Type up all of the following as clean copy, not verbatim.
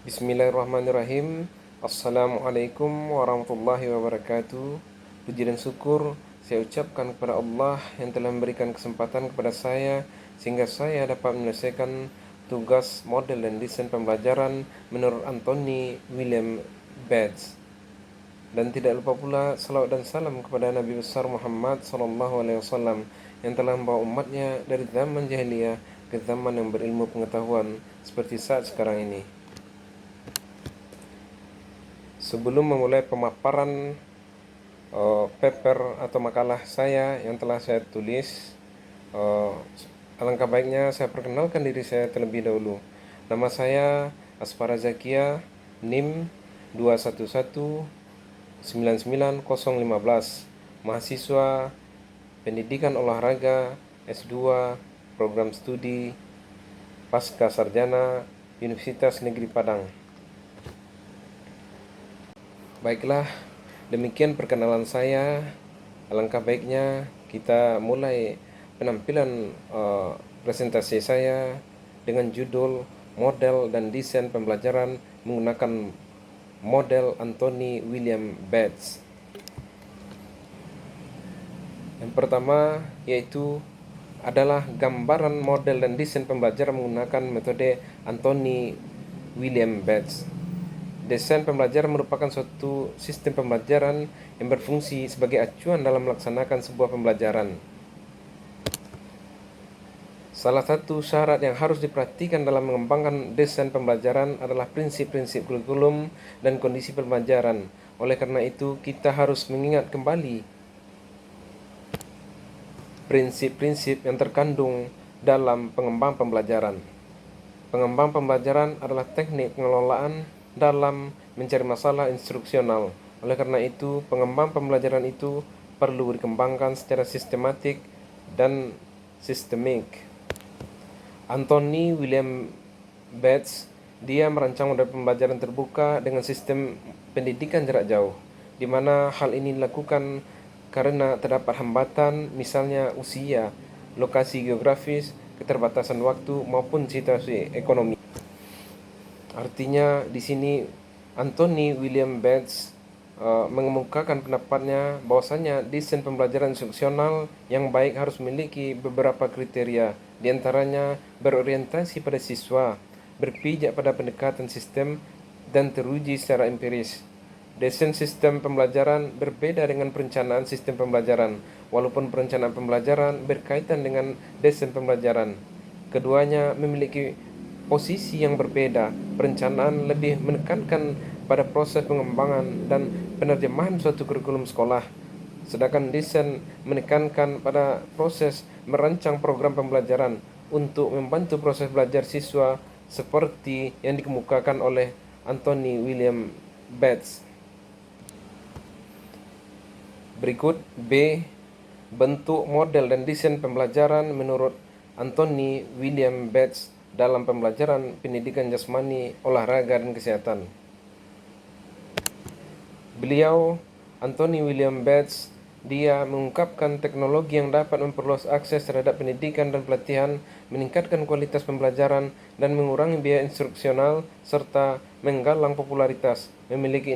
Bismillahirrahmanirrahim. Assalamualaikum warahmatullahi wabarakatuh. Puji dan syukur saya ucapkan kepada Allah yang telah memberikan kesempatan kepada saya sehingga saya dapat menyelesaikan tugas model dan desain pembelajaran menurut Anthony William Bates. Dan tidak lupa pula salawat dan salam kepada Nabi besar Muhammad SAW yang telah membawa umatnya dari zaman jahiliyah ke zaman yang berilmu pengetahuan seperti saat sekarang ini. Sebelum memulai pemaparan paper atau makalah saya yang telah saya tulis, alangkah baiknya saya perkenalkan diri saya terlebih dahulu. Nama saya Asfara Zakia, NIM 211999015, mahasiswa Pendidikan Olahraga S2 Program Studi Pasca Sarjana Universitas Negeri Padang. Baiklah, demikian perkenalan saya. Alangkah baiknya kita mulai penampilan presentasi saya dengan judul Model dan Desain Pembelajaran menggunakan model Anthony William Bates. Yang pertama yaitu adalah gambaran model dan desain pembelajaran menggunakan metode Anthony William Bates. Desain pembelajaran merupakan suatu sistem pembelajaran yang berfungsi sebagai acuan dalam melaksanakan sebuah pembelajaran. Salah satu syarat yang harus diperhatikan dalam mengembangkan desain pembelajaran adalah prinsip-prinsip kurikulum dan kondisi pembelajaran. Oleh karena itu, kita harus mengingat kembali prinsip-prinsip yang terkandung dalam pengembang pembelajaran. Pengembang pembelajaran adalah teknik pengelolaan dalam mencari masalah instruksional. Oleh karena itu, pengembang pembelajaran itu perlu dikembangkan secara sistematik dan sistemik. Anthony William Bates, dia merancang model pembelajaran terbuka dengan sistem pendidikan jarak jauh, di mana hal ini dilakukan karena terdapat hambatan, misalnya usia, lokasi geografis, keterbatasan waktu, maupun situasi ekonomi. Artinya di sini Anthony William Bates mengemukakan pendapatnya bahwasanya desain pembelajaran instruksional yang baik harus memiliki beberapa kriteria, diantaranya berorientasi pada siswa, berpijak pada pendekatan sistem, dan teruji secara empiris. Desain sistem pembelajaran berbeda dengan perencanaan sistem pembelajaran, walaupun perencanaan pembelajaran berkaitan dengan desain pembelajaran. Keduanya memiliki posisi yang berbeda. Perencanaan lebih menekankan pada proses pengembangan dan penerjemahan suatu kurikulum sekolah, sedangkan desain menekankan pada proses merancang program pembelajaran untuk membantu proses belajar siswa seperti yang dikemukakan oleh Anthony William Bates. Berikut B. Bentuk, model, dan desain pembelajaran menurut Anthony William Bates dalam pembelajaran pendidikan jasmani, olahraga, dan kesehatan. Beliau, Anthony William Bates, dia mengungkapkan teknologi yang dapat memperluas akses terhadap pendidikan dan pelatihan, meningkatkan kualitas pembelajaran, dan mengurangi biaya instruksional, serta menggalang popularitas, memiliki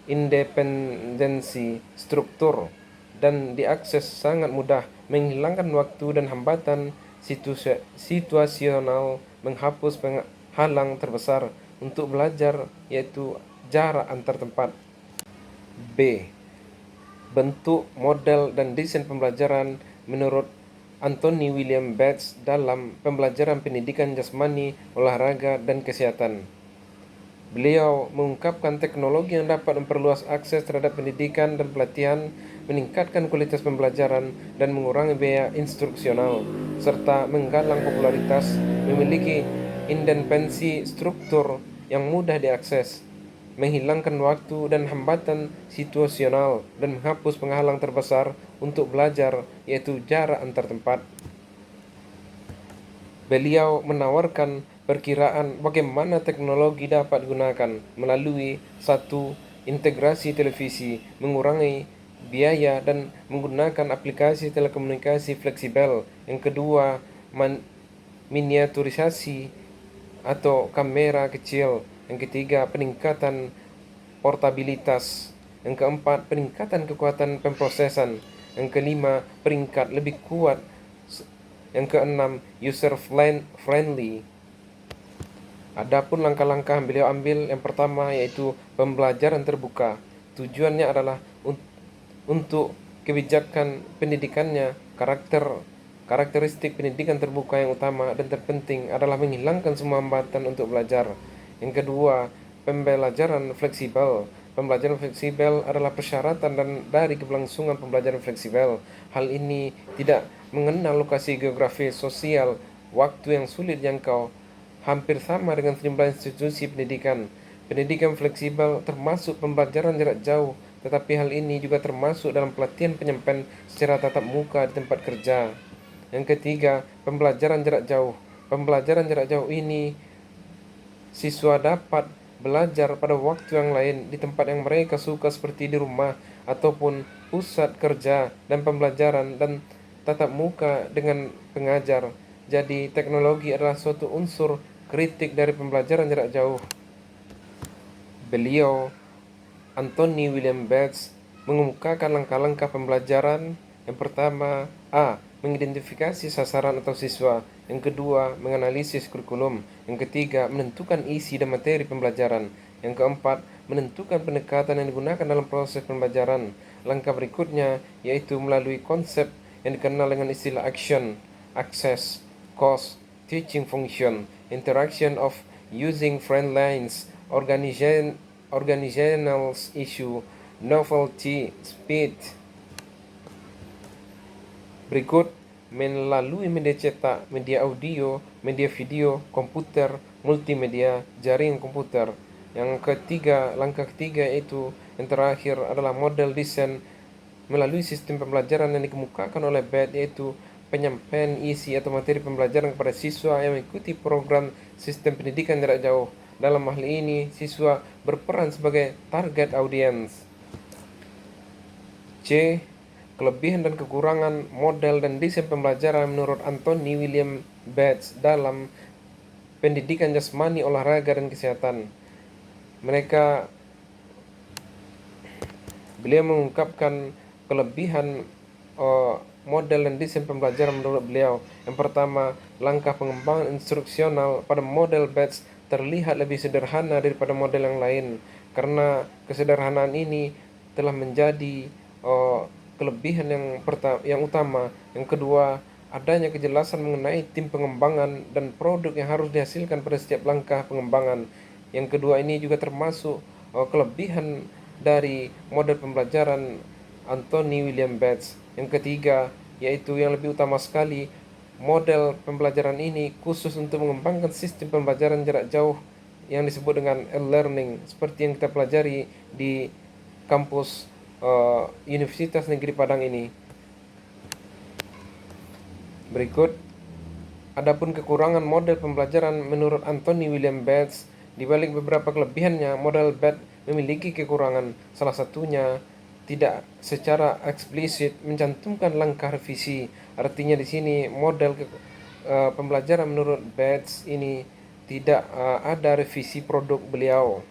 independensi struktur, dan diakses sangat mudah, menghilangkan waktu dan hambatan situasional, menghapus penghalang terbesar untuk belajar, yaitu jarak antar tempat. B. Bentuk, model, dan desain pembelajaran menurut Anthony William Bates dalam pembelajaran pendidikan jasmani, olahraga, dan kesehatan. Beliau mengungkapkan teknologi yang dapat memperluas akses terhadap pendidikan dan pelatihan, meningkatkan kualitas pembelajaran, dan mengurangi biaya instruksional, serta menggalang popularitas, memiliki independensi struktur yang mudah diakses, menghilangkan waktu dan hambatan situasional, dan menghapus penghalang terbesar untuk belajar, yaitu jarak antar tempat. Beliau menawarkan perkiraan bagaimana teknologi dapat digunakan melalui satu, integrasi televisi, mengurangi biaya dan menggunakan aplikasi telekomunikasi fleksibel. Yang kedua, miniaturisasi atau kamera kecil, Yang ketiga, peningkatan portabilitas. Yang keempat, peningkatan kekuatan pemrosesan. Yang kelima, peringkat lebih kuat. Yang keenam, user friendly. Adapun langkah-langkah yang beliau ambil, yang pertama yaitu pembelajaran terbuka. Tujuannya adalah untuk kebijakan pendidikannya, karakteristik pendidikan terbuka yang utama dan terpenting adalah menghilangkan semua hambatan untuk belajar. Yang kedua, pembelajaran fleksibel. Pembelajaran fleksibel adalah persyaratan dan dari keberlangsungan pembelajaran fleksibel. Hal ini tidak mengenal lokasi geografis, sosial, waktu yang sulit jangkau, hampir sama dengan sejumlah institusi pendidikan. Pendidikan fleksibel termasuk pembelajaran jarak jauh, tetapi hal ini juga termasuk dalam pelatihan penyampaian secara tatap muka di tempat kerja. Yang ketiga, pembelajaran jarak jauh. Pembelajaran jarak jauh ini siswa dapat belajar pada waktu yang lain di tempat yang mereka suka seperti di rumah ataupun pusat kerja dan pembelajaran dan tatap muka dengan pengajar. Jadi teknologi adalah suatu unsur kritik dari pembelajaran jarak jauh. Beliau, Anthony William Bates, mengemukakan langkah-langkah pembelajaran. Yang pertama, A. Mengidentifikasi sasaran atau siswa. Yang kedua, menganalisis kurikulum. Yang ketiga, menentukan isi dan materi pembelajaran. Yang keempat, menentukan pendekatan yang digunakan dalam proses pembelajaran. Langkah berikutnya yaitu melalui konsep yang dikenal dengan istilah action, access, cause, teaching function, interaction of using friend lines, organizational issue, novelty, speed. Berikut, melalui media cetak, media audio, media video, komputer, multimedia, jaringan komputer. Yang ketiga, langkah ketiga yaitu yang terakhir adalah model desain melalui sistem pembelajaran yang dikemukakan oleh Bates, yaitu penyampaian isi atau materi pembelajaran kepada siswa yang mengikuti program sistem pendidikan jarak jauh. Dalam hal ini, siswa berperan sebagai target audience. C. Kelebihan dan kekurangan model dan desain pembelajaran menurut Anthony William Bates dalam pendidikan jasmani, olahraga, dan kesehatan. Beliau mengungkapkan kelebihan model dan desain pembelajaran menurut beliau. Yang pertama, langkah pengembangan instruksional pada model Bates terlihat lebih sederhana daripada model yang lain. Karena kesederhanaan ini telah menjadi kelebihan yang utama. Yang kedua, adanya kejelasan mengenai tim pengembangan dan produk yang harus dihasilkan pada setiap langkah pengembangan. Yang kedua ini juga termasuk kelebihan dari model pembelajaran Anthony William Bates. Yang ketiga, yaitu yang lebih utama sekali, model pembelajaran ini khusus untuk mengembangkan sistem pembelajaran jarak jauh yang disebut dengan e-learning, seperti yang kita pelajari di kampus Universitas Negeri Padang ini. Berikut, adapun kekurangan model pembelajaran menurut Anthony William Bates. Di balik beberapa kelebihannya, model Bates memiliki kekurangan. Salah satunya, tidak secara eksplisit mencantumkan langkah revisi. Artinya di sini model pembelajaran menurut Bates ini tidak ada revisi produk beliau.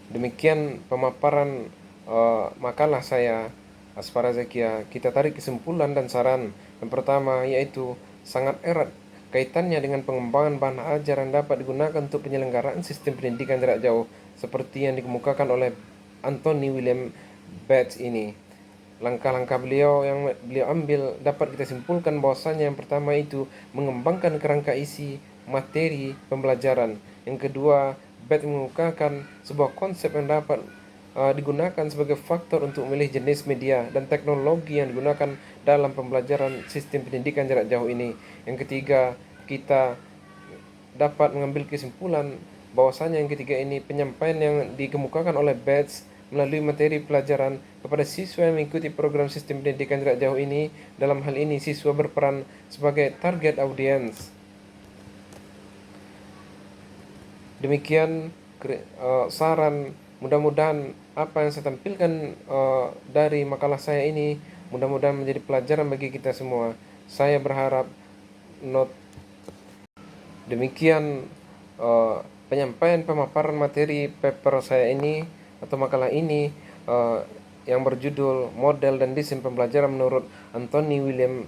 Demikian pemaparan makalah saya, Aspara Zakia. Kita tarik kesimpulan dan saran. Yang pertama yaitu sangat erat kaitannya dengan pengembangan bahan ajar yang dapat digunakan untuk penyelenggaraan sistem pendidikan jarak jauh seperti yang dikemukakan oleh Anthony William Bates ini. Langkah-langkah beliau yang beliau ambil dapat kita simpulkan bahwasanya yang pertama itu mengembangkan kerangka isi materi pembelajaran. Yang kedua, Bates mengemukakan sebuah konsep yang dapat digunakan sebagai faktor untuk memilih jenis media dan teknologi yang digunakan dalam pembelajaran sistem pendidikan jarak jauh ini. Yang ketiga, kita dapat mengambil kesimpulan bahwasanya yang ketiga ini penyampaian yang dikemukakan oleh Bates melalui materi pelajaran kepada siswa yang mengikuti program sistem pendidikan jarak jauh ini. Dalam hal ini siswa berperan sebagai target audience. Demikian saran, mudah-mudahan apa yang saya tampilkan dari makalah saya ini mudah-mudahan menjadi pelajaran bagi kita semua. Saya berharap demikian penyampaian pemaparan materi paper saya ini atau makalah ini uh, yang berjudul Model dan Desain Pembelajaran menurut Anthony William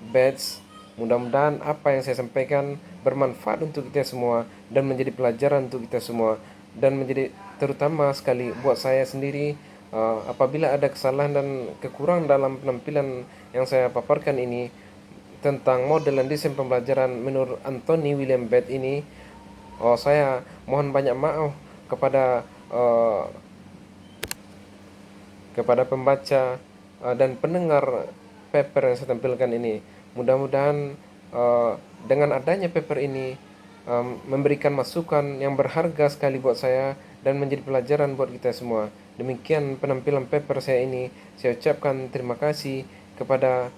Bates. Mudah-mudahan apa yang saya sampaikan bermanfaat untuk kita semua dan menjadi pelajaran untuk kita semua, dan menjadi terutama sekali buat saya sendiri. Apabila ada kesalahan dan kekurangan dalam penampilan yang saya paparkan ini tentang model dan desain pembelajaran menurut Anthony William Bates ini, saya mohon banyak maaf kepada pembaca dan pendengar paper yang saya tampilkan ini. Mudah-mudahan dengan adanya paper ini memberikan masukan yang berharga sekali buat saya dan menjadi pelajaran buat kita semua. Demikian penampilan paper saya ini. Saya ucapkan terima kasih kepada